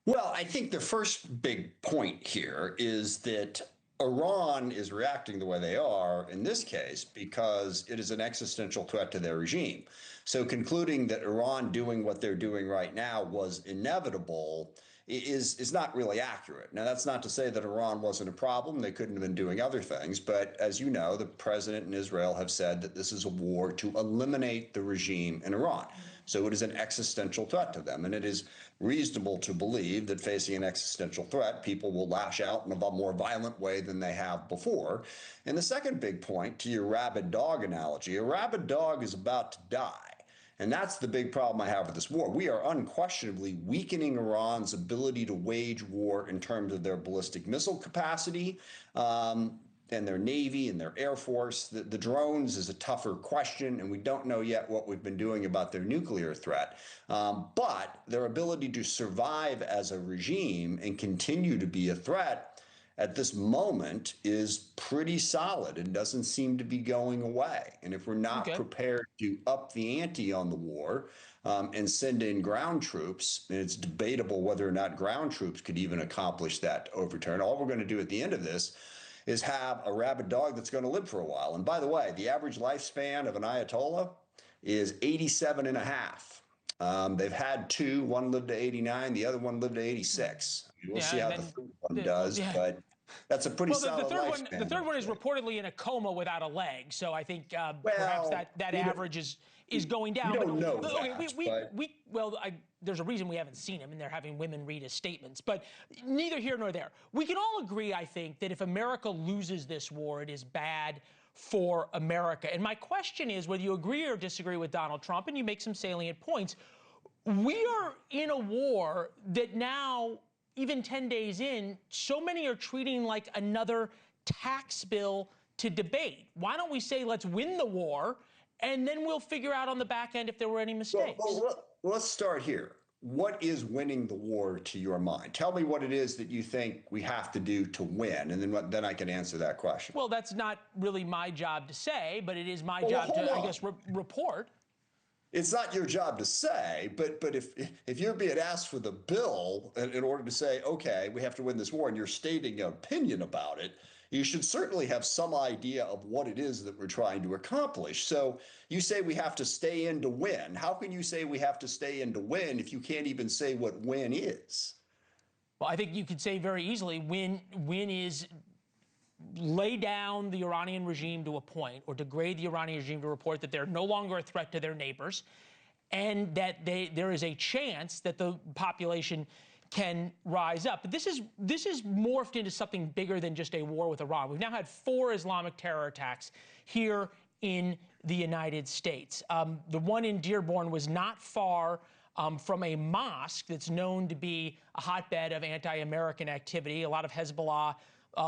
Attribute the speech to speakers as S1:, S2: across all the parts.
S1: Well, I think the first big point here is that Iran is reacting the way they are in this case because it is an existential threat to their regime. So concluding that Iran doing what they're doing right now was inevitable is not really accurate. Now, that's not to say that Iran wasn't a problem. They couldn't have been doing other things. But as you know, the president and Israel have said that this is a war to eliminate the regime in Iran. So it is an existential threat to them. And it is reasonable to believe that facing an existential threat, people will lash out in a more violent way than they have before. And the second big point to your rabid dog analogy, a rabid dog is about to die. And that's the big problem I have with this war. We are unquestionably weakening Iran's ability to wage war in terms of their ballistic missile capacity, and their Navy and their Air Force. The drones is a tougher question, and we don't know yet what we've been doing about their nuclear threat. But their ability to survive as a regime and continue to be a threat at this moment is pretty solid and doesn't seem to be going away. And if we're not prepared to up the ante on the war and send in ground troops, and it's debatable whether or not ground troops could even accomplish that overturn, all we're going to do at the end of this is have a rabid dog that's going to live for a while. And by the way, the average lifespan of an Ayatollah is 87 and a half. They've had two. One lived to 89. The other one lived to 86. We'll see how the third one does, but that's a pretty solid lifespan.
S2: The third one is reportedly in a coma without a leg. So I think perhaps that average is going down.
S1: We don't know that,
S2: there's a reason we haven't seen him, and they're having women read his statements. But neither here nor there. We can all agree, I think, that if America loses this war, it is bad for America. And my question is, whether you agree or disagree with Donald Trump, and you make some salient points, we are in a war that now, even 10 days in, so many are treating like another tax bill to debate. Why don't we say, let's win the war, and then we'll figure out on the back end if there were any mistakes?
S1: Well, let's start here. What is winning the war to your mind? Tell me what it is that you think we have to do to win, and then I can answer that question.
S2: Well, that's not really my job to say, but it is my job to, I guess, report.
S1: It's not your job to say, but if you're being asked for the bill in order to say, okay, we have to win this war, and you're stating an opinion about it, you should certainly have some idea of what it is that we're trying to accomplish. So you say we have to stay in to win. How can you say we have to stay in to win if you can't even say what win is?
S2: Well, I think you could say very easily win is lay down the Iranian regime to a point, or degrade the Iranian regime to report that they're no longer a threat to their neighbors, and that there is a chance that the population can rise up. But this is morphed into something bigger than just a war with Iran. We've now had 4 Islamic terror attacks here in the United States. The one in Dearborn was not far from a mosque that's known to be a hotbed of anti-American activity. A lot of Hezbollah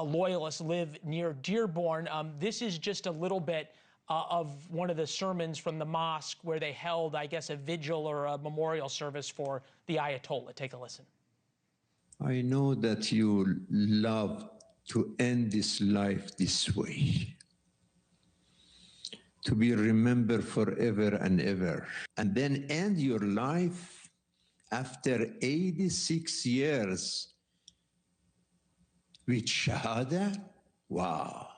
S2: loyalists live near Dearborn. This is just a little bit of one of the sermons from the mosque where they held, I guess, a vigil or a memorial service for the Ayatollah. Take a listen.
S3: I know that you love to end this life this way, to be remembered forever and ever, and then end your life after 86 years with Shahada? Wow.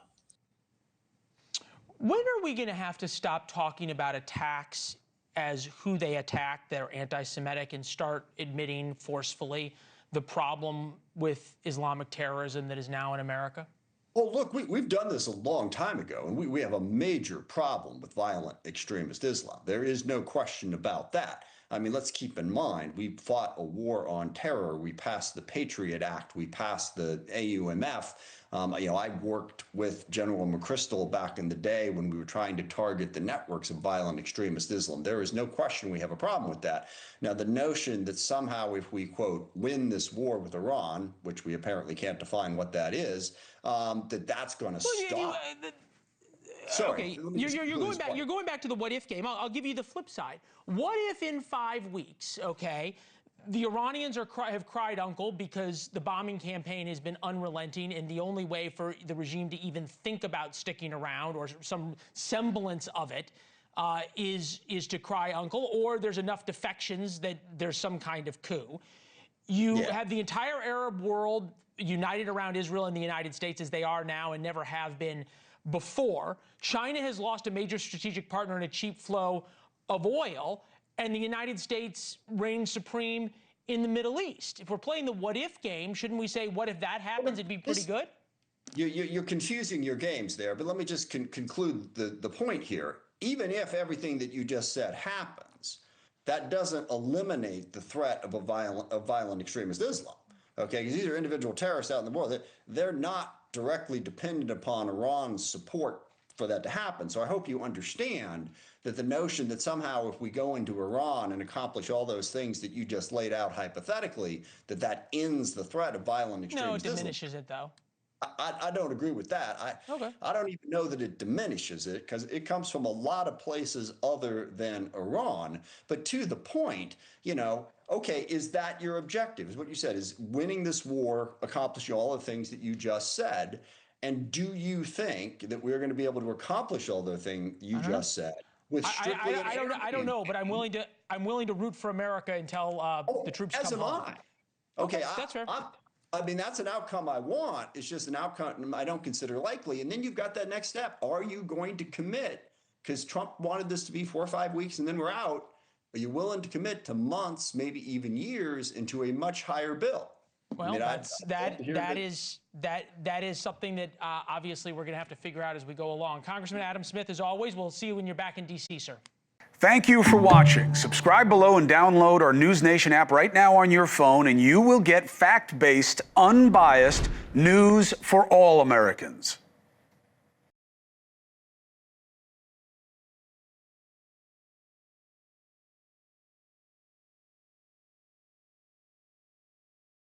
S2: When are we going to have to stop talking about attacks as who they attack, they're anti-Semitic, and start admitting forcefully the problem with Islamic terrorism that is now in America?
S1: Well, look, we've done this a long time ago, and we have a major problem with violent extremist Islam. There is no question about that. I mean, let's keep in mind, we fought a war on terror. We passed the Patriot Act. We passed the AUMF. I worked with General McChrystal back in the day when we were trying to target the networks of violent extremist Islam. There is no question we have a problem with that. Now, the notion that somehow if we, quote, win this war with Iran, which we apparently can't define what that is, that's going to stop.
S2: Sorry. Okay, you're going back to the what if game. I'll give you the flip side. What if in 5 weeks, okay, the Iranians have cried uncle because the bombing campaign has been unrelenting, and the only way for the regime to even think about sticking around or some semblance of it is to cry uncle, or there's enough defections that there's some kind of coup. You have the entire Arab world united around Israel and the United States as they are now and never have been before. China has lost a major strategic partner in a cheap flow of oil, and the United States reigns supreme in the Middle East. If we're playing the what-if game, shouldn't we say, what if that happens? It'd be pretty good?
S1: You're confusing your games there, but let me just conclude the point here. Even if everything that you just said happens, that doesn't eliminate the threat of violent extremist Islam. Okay, because these are individual terrorists out in the world. They're not directly dependent upon Iran's support for that to happen. So I hope you understand that the notion that somehow if we go into Iran and accomplish all those things that you just laid out hypothetically, that ends the threat of violent extremist Islam.
S2: No, it diminishes it, though.
S1: I don't agree with that. I don't even know that it diminishes it, because it comes from a lot of places other than Iran. But to the point, okay, is that your objective? Is what you said, is winning this war, accomplishing all the things that you just said? And do you think that we're going to be able to accomplish all the things you just said with strictly
S2: I don't know, but I'm willing to root for America until the troops come home.
S1: As am I. Okay,
S2: that's fair.
S1: I mean, that's an outcome I want. It's just an outcome I don't consider likely. And then you've got that next step. Are you going to commit? Because Trump wanted this to be 4 or 5 weeks and then we're out. Are you willing to commit to months, maybe even years, into a much higher bill?
S2: Well, that is something that obviously we're going to have to figure out as we go along. Congressman Adam Smith, as always, we'll see you when you're back in D.C., sir.
S4: Thank you for watching. Subscribe below and download our NewsNation app right now on your phone, and you will get fact-based, unbiased news for all Americans.